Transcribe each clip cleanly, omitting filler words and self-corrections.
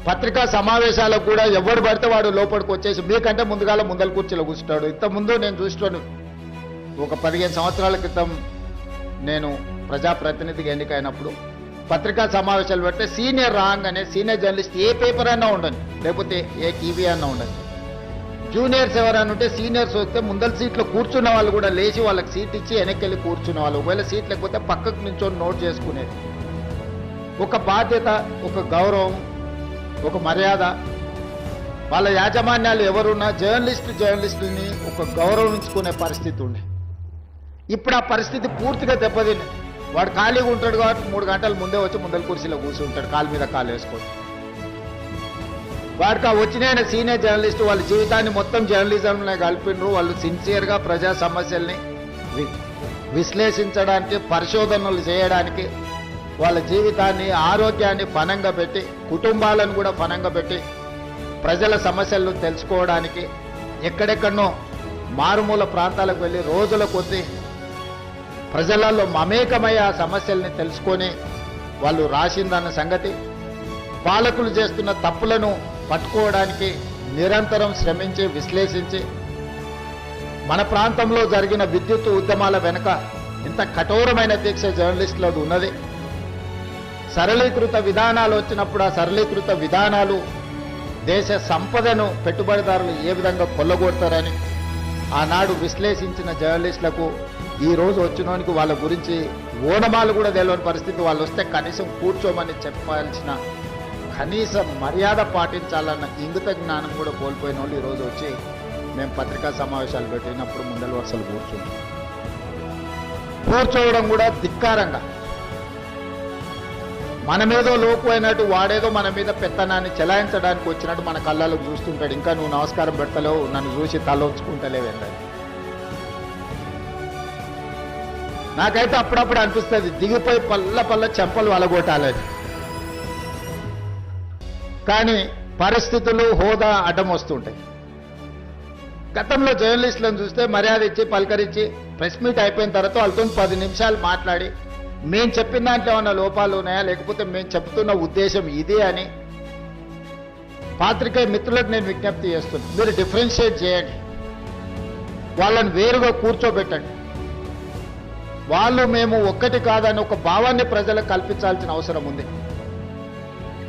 పత్రికా సమావేశాలకు కూడా ఎవడు పడితే వాడు లోపలికి వచ్చేసి మీకంటే ముందల కుర్చీలో కూర్చుంటాడు. ఇంతకుముందు నేను చూస్తాను, ఒక 15 సంవత్సరాల క్రితం నేను ప్రజాప్రతినిధిగా ఎన్నికైనప్పుడు పత్రికా సమావేశాలు పెడితే సీనియర్ రాగానే సీనియర్ జర్నలిస్ట్ ఏ పేపర్ అయినా ఉండండి, లేకపోతే ఏ టీవీ అన్నా ఉండండి, జూనియర్స్ ఎవరైనా ఉంటే సీనియర్స్ వస్తే ముందల సీట్లో కూర్చున్న వాళ్ళు కూడా లేచి వాళ్ళకి సీట్ ఇచ్చి వెనక్కి కూర్చున్న వాళ్ళు, ఒకవేళ సీట్ లేకపోతే పక్కకు నించొని నోట్ చేసుకునేది. ఒక బాధ్యత, ఒక గౌరవం, ఒక మర్యాద. వాళ్ళ యాజమాన్యాలు ఎవరున్నా జర్నలిస్టుని ఒక గౌరవించుకునే పరిస్థితి ఉండే. ఇప్పుడు ఆ పరిస్థితి పూర్తిగా దెబ్బతింది. వాడు ఖాళీగా ఉంటాడు కాబట్టి 3 గంటల ముందే వచ్చి ముందల కుర్చీలో కూర్చుంటాడు, కాలు మీద కాలు వేసుకొని. వాడికి ఆ వచ్చిన సీనియర్ జర్నలిస్టు వాళ్ళ జీవితాన్ని మొత్తం జర్నలిజంలో కలిపినరు. వాళ్ళు సిన్సియర్గా ప్రజా సమస్యల్ని విశ్లేషించడానికి, పరిశోధనలు చేయడానికి, వాళ్ళ జీవితాన్ని, ఆరోగ్యాన్ని పణంగా పెట్టి, కుటుంబాలను కూడా పణంగా పెట్టి ప్రజల సమస్యలను తెలుసుకోవడానికి ఎక్కడెక్కడనో మారుమూల ప్రాంతాలకు వెళ్ళి రోజుల కొద్దీ ప్రజలలో మమేకమై ఆ సమస్యల్ని తెలుసుకొని వాళ్ళు రాసిందన్న సంగతి, పాలకులు చేస్తున్న తప్పులను పట్టుకోవడానికి నిరంతరం శ్రమించి విశ్లేషించి, మన ప్రాంతంలో జరిగిన విద్యుత్ ఉద్యమాల వెనుక ఇంత కఠోరమైన దీక్ష జర్నలిస్టులది ఉన్నది. సరళీకృత విధానాలు వచ్చినప్పుడు ఆ సరళీకృత విధానాలు దేశ సంపదను పెట్టుబడిదారులు ఏ విధంగా కొల్లగొడతారని ఆనాడు విశ్లేషించిన జర్నలిస్టులకు ఈ రోజు వచ్చినోనికి వాళ్ళ గురించి ఓనమాలు కూడా తెలియని పరిస్థితి. వాళ్ళు వస్తే కనీసం కూర్చోమని చెప్పాల్సిన కనీస మర్యాద పాటించాలన్న ఇంగిత జ్ఞానం కూడా కోల్పోయిన వాళ్ళు ఈరోజు వచ్చి మేము పత్రికా సమావేశాలు పెట్టినప్పుడు ముందల వరుసలు కూర్చోవడం కూడా ధిక్కారంగా, మనమేదో లోపు అయినట్టు వాడేదో మన మీద పెత్తనాన్ని చెలాయించడానికి వచ్చినట్టు మన కళ్ళకు చూస్తుంటాడు. ఇంకా నువ్వు నమస్కారం పెడతలేవు, నన్ను చూసి తల ఉంచుకుంటలేవేందని. నాకైతే అప్పుడప్పుడు అనిపిస్తుంది దిగిపోయి పల్ల చెంపలు వలగొట్టాలని. కానీ పరిస్థితులు, హోదా అడ్డం వస్తుంటాయి. గతంలో జర్నలిస్టులను చూస్తే మర్యాద ఇచ్చి పలకరించి ప్రెస్ మీట్ అయిపోయిన తర్వాత వాళ్ళతో 10 నిమిషాలు మాట్లాడి మేము చెప్పిన దాంట్లో ఏమన్నా లోపాలు ఉన్నాయా, లేకపోతే మేము చెప్తున్న ఉద్దేశం ఇదే అని పాత్రికేయ మిత్రులకు నేను విజ్ఞప్తి చేస్తున్నాను. మీరు డిఫరెన్షియేట్ చేయండి, వాళ్ళని వేరుగా కూర్చోబెట్టండి. వాళ్ళు మేము ఒక్కటి కాదని ఒక భావాన్ని ప్రజలకు కల్పించాల్సిన అవసరం ఉంది.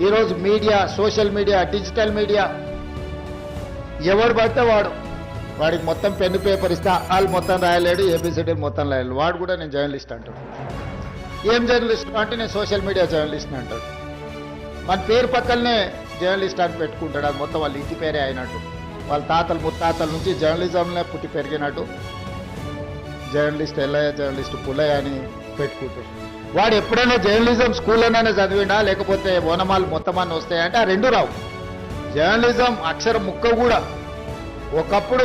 ఈరోజు media, social media, digital media, ఎవడు పడితే వాడికి మొత్తం పెన్ను పేపర్ ఇస్తే వాళ్ళు మొత్తం రాయలేడు, ఏబిసిడీ మొత్తం రాయలేడు. వాడు కూడా నేను జర్నలిస్ట్ అంటాడు. ఏం జర్నలిస్ట్ అంటే నేను సోషల్ మీడియా జర్నలిస్ట్ని అంటాడు. మన పేరు పక్కనే జర్నలిస్ట్ అని పెట్టుకుంటాడు. అది మొత్తం వాళ్ళ ఇంటి పేరే అయినట్టు, వాళ్ళ తాతలు ముత్తాతల నుంచి జర్నలిజంలో పుట్టి పెరిగినట్టు జర్నలిస్ట్ ఎల్లయ్య, జర్నలిస్ట్ పుల్లయ్య అని పెట్టుకుంటాడు. వాడు ఎప్పుడైనా జర్నలిజం స్కూల్లోనైనా చదివిండా, లేకపోతే ఓనమాలు మొత్తం అన్నీ వస్తాయంటే ఆ రెండు రావు. జర్నలిజం అక్షరం ముక్క కూడా ఒకప్పుడు